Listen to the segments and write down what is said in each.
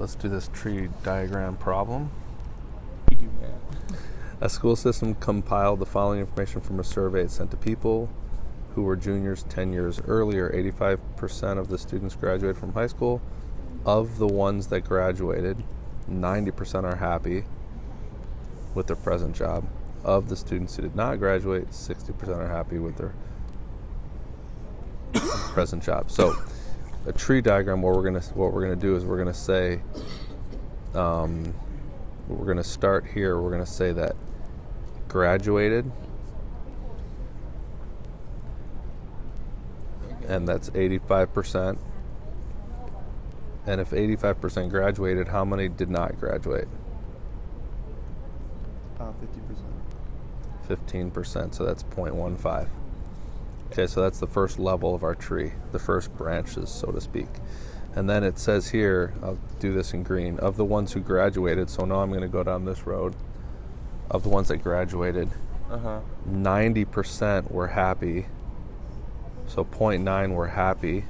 let's do this tree diagram problem. We do that. A school system compiled the following information from a survey it sent to people who were juniors 10 years earlier. 85% of the students graduated from high school. Of the ones that graduated, 90% are happy with their present job. Of the students who did not graduate, 60% are happy with their present job. So, a tree diagram. What we're gonna do is we're gonna say, we're gonna start here. We're gonna say that graduated, and that's 85%. And if 85% graduated, how many did not graduate? 50%. 15%, so that's 0.15. Okay, so that's the first level of our tree, the first branches, so to speak. And then it says here, I'll do this in green, of the ones who graduated, so now I'm going to go down this road, of the ones that graduated, 90% were happy, so 0.9 were happy.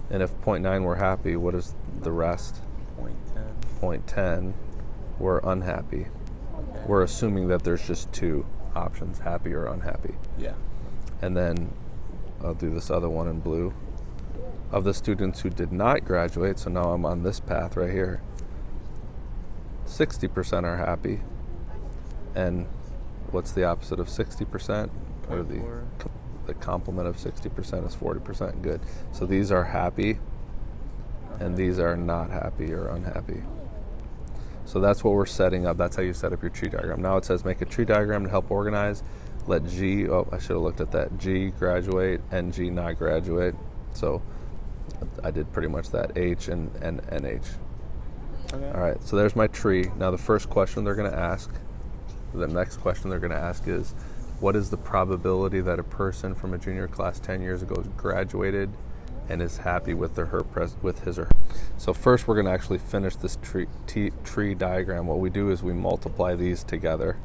And if 0.9 were happy, what is the rest? 0.10 were unhappy. Okay. We're assuming that there's just two options, happy or unhappy. Yeah. And then I'll do this other one in blue. Of the students who did not graduate, so now I'm on this path right here, 60% are happy. And what's the opposite of 60%? Or the complement of 60% is 40% good. So these are happy, and these are not happy or unhappy. So that's what we're setting up. That's how you set up your tree diagram. Now it says make a tree diagram to help organize. Let G, I should have looked at that. G graduate, NG not graduate. So I did pretty much that, H and NH. Okay. All right, so there's my tree. Now the first question they're going to ask, the next question they're going to ask is, what is the probability that a person from a junior class 10 years ago graduated and is happy with his or her? So first we're going to actually finish this tree diagram. What we do is we multiply these together.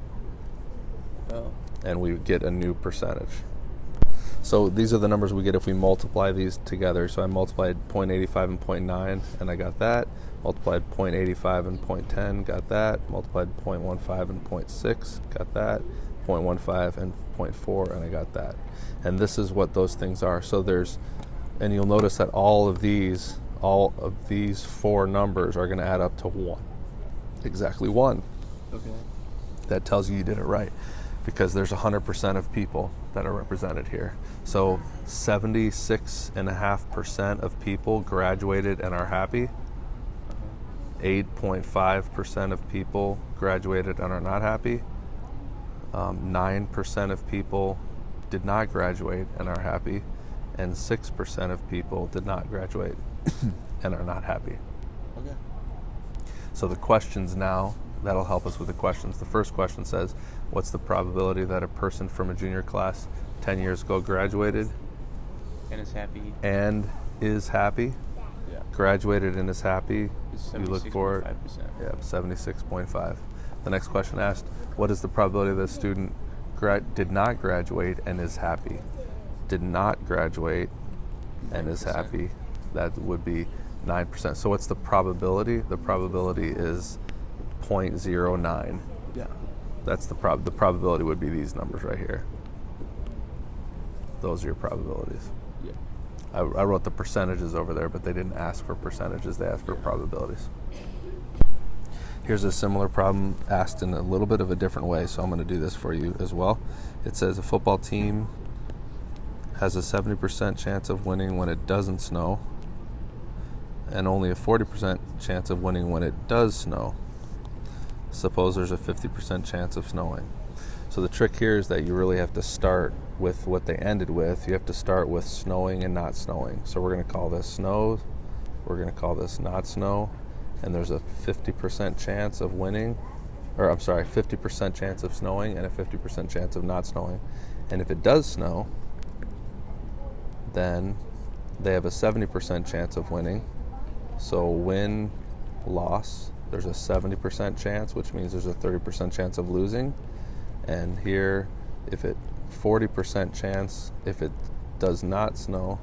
Oh. And we get a new percentage. So these are the numbers we get if we multiply these together. So I multiplied 0.85 and 0.9, and I got that. Multiplied 0.85 and 0.10, got that. Multiplied 0.15 and 0.6, got that. 0.15 and 0.4, and I got that. And this is what those things are. So and you'll notice that all of these four numbers are going to add up to 1. Exactly 1. Okay. That tells you did it right, because there's 100% of people that are represented here. So 76.5% of people graduated and are happy. 8.5% of people graduated and are not happy. 9% of people did not graduate and are happy. And 6% of people did not graduate and are not happy. Okay. So the questions now, that'll help us with the questions. The first question says, what's the probability that a person from a junior class 10 years ago graduated And is happy. and is happy? Yeah. Graduated and is happy. It's You look for it. 76.5%. Yeah, 76.5. The next question asked, what is the probability that a student did not graduate and is happy? Did not graduate and is 9%. happy. That would be 9%. So what's the probability? The probability is 0.09. Yeah. That's the probability would be these numbers right here. Those are your probabilities. Yeah. I wrote the percentages over there, but they didn't ask for percentages. They asked for probabilities. Here's a similar problem asked in a little bit of a different way, so I'm going to do this for you as well. It says a football team has a 70% chance of winning when it doesn't snow, and only a 40% chance of winning when it does snow. Suppose there's a 50% chance of snowing. So the trick here is that you really have to start with what they ended with. You have to start with snowing and not snowing. So we're going to call this snow. We're going to call this not snow. And there's a 50% chance of winning, 50% chance of snowing and a 50% chance of not snowing. And if it does snow, then they have a 70% chance of winning. So win, loss, there's a 70% chance, which means there's a 30% chance of losing. And here, 40% chance if it does not snow.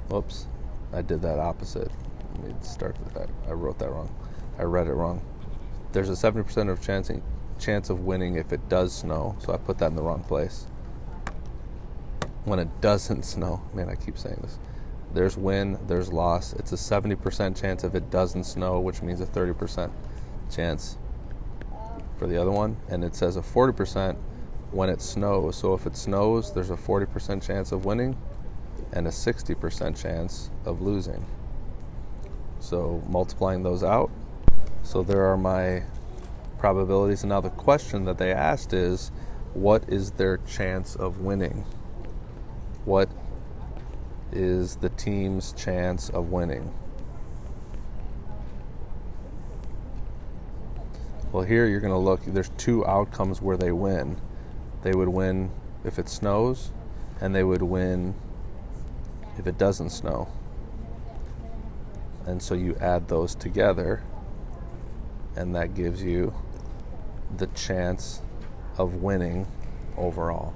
Whoops, I did that opposite. Let me start with that. I wrote that wrong. I read it wrong. There's a 70% of chance of winning if it does snow, so I put that in the wrong place. When it doesn't snow, man, I keep saying this. There's win, there's loss. It's a 70% chance if it doesn't snow, which means a 30% chance for the other one. And it says a 40% when it snows. So if it snows, there's a 40% chance of winning and a 60% chance of losing. So multiplying those out. So there are my probabilities. And now the question that they asked is, what is their chance of winning? What is the team's chance of winning? Well, here you're going to look, there's two outcomes where they win. They would win if it snows, and they would win if it doesn't snow. And so you add those together, and that gives you the chance of winning overall,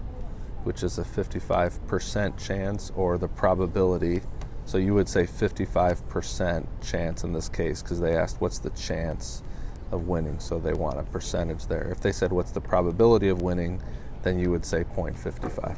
which is a 55% chance, or the probability. So you would say 55% chance in this case, because they asked what's the chance of winning, so they want a percentage there. If they said what's the probability of winning, then you would say 0.55.